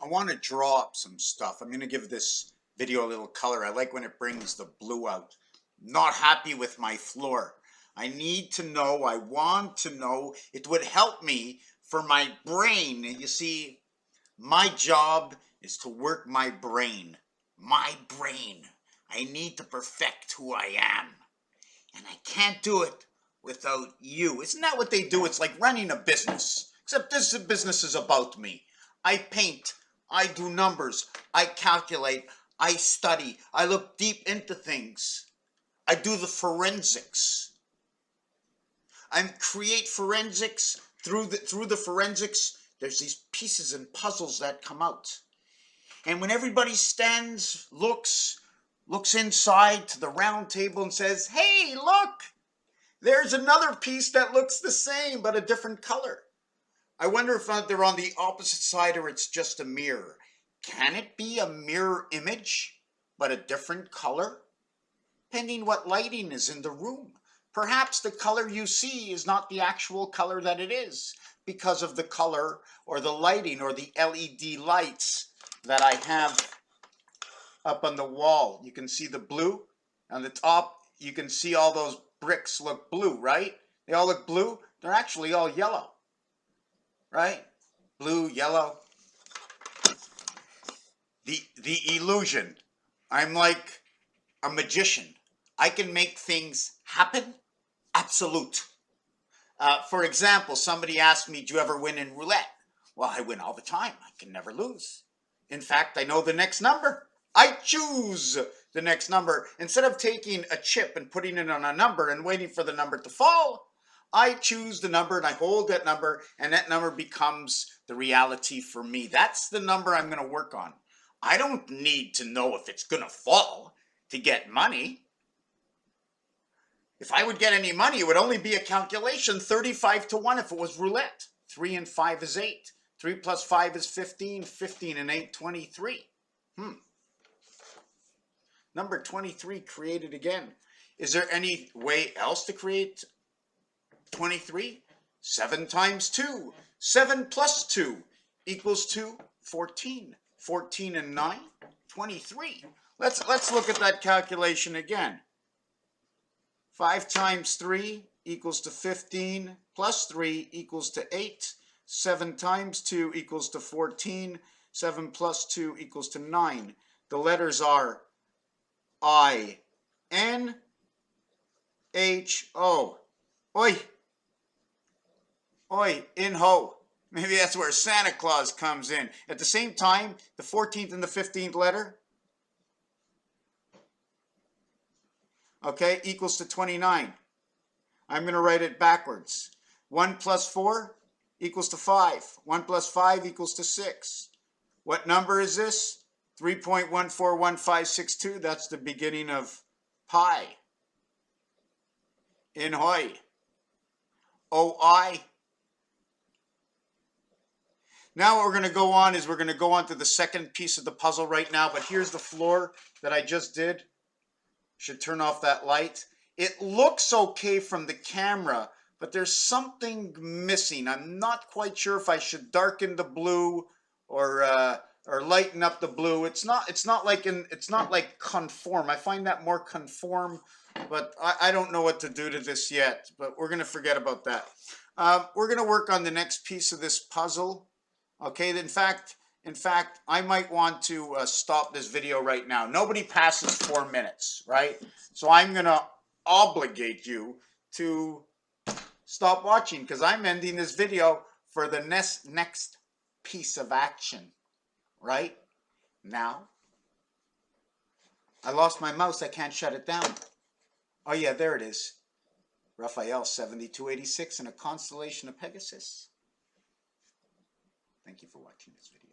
I want to draw up some stuff. I'm going to give this video a little color. I like when it brings the blue out. Not happy with my floor. I need to know, I want to know. It would help me for my brain. You see, my job is to work my brain. My brain. I need to perfect who I am. And I can't do it without you. Isn't that what they do? It's like running a business. Except this business is about me. I paint. I do numbers. I calculate. I study. I look deep into things. I do the forensics. I create forensics. Through the forensics, there's these pieces and puzzles that come out. And when everybody stands, looks inside to the round table and says, hey, look, there's another piece that looks the same but a different color. I wonder if they're on the opposite side or it's just a mirror. Can it be a mirror image but a different color? Depending what lighting is in the room. Perhaps the color you see is not the actual color that it is because of the color or the lighting or the LED lights that I have up on the wall. You can see the blue on the top. You can see all those bricks look blue, right? They all look blue. They're actually all yellow, right? Blue, yellow. The illusion. I'm like a magician. I can make things happen. Absolute. For example, somebody asked me, do you ever win in roulette? Well, I win all the time. I can never lose. In fact, I know the next number. I choose the next number. Instead of taking a chip and putting it on a number and waiting for the number to fall, I choose the number and I hold that number and that number becomes the reality for me. That's the number I'm going to work on. I don't need to know if it's going to fall to get money. If I would get any money, it would only be a calculation 35 to 1 if it was roulette. 3 and 5 is 8. 3 plus 5 is 15. 15 and 8, 23. Number 23 created again. Is there any way else to create 23? 7 times 2. 7 plus 2 equals to 14. 14 and 9, 23. Let's look at that calculation again. 5 times 3 equals to 15, plus 3 equals to 8. 7 times 2 equals to 14. 7 plus 2 equals to 9. The letters are I, N, H, O. Oi. Oi, in ho. Maybe that's where Santa Claus comes in. At the same time, the 14th and the 15th letter, okay, equals to 29. I'm going to write it backwards. 1 plus 4 equals to 5. 1 plus 5 equals to 6. What number is this? 3.141562. That's the beginning of pi. In hoi. O-I. Now what we're going to go on is we're going to go on to the second piece of the puzzle right now. But here's the floor that I just did. Should turn off that light. It looks okay from the camera, but there's something missing. I'm not quite sure if I should darken the blue or lighten up the blue. It's not like conform. I find that more conform, but I don't know what to do to this yet. But we're gonna forget about that. We're gonna work on the next piece of this puzzle. Okay. In fact, I might want to stop this video right now. Nobody passes 4 minutes, right? So I'm going to obligate you to stop watching because I'm ending this video for the next piece of action, right? Now, I lost my mouse. I can't shut it down. Oh, yeah, there it is. Raphael 7286 in a constellation of Pegasus. Thank you for watching this video.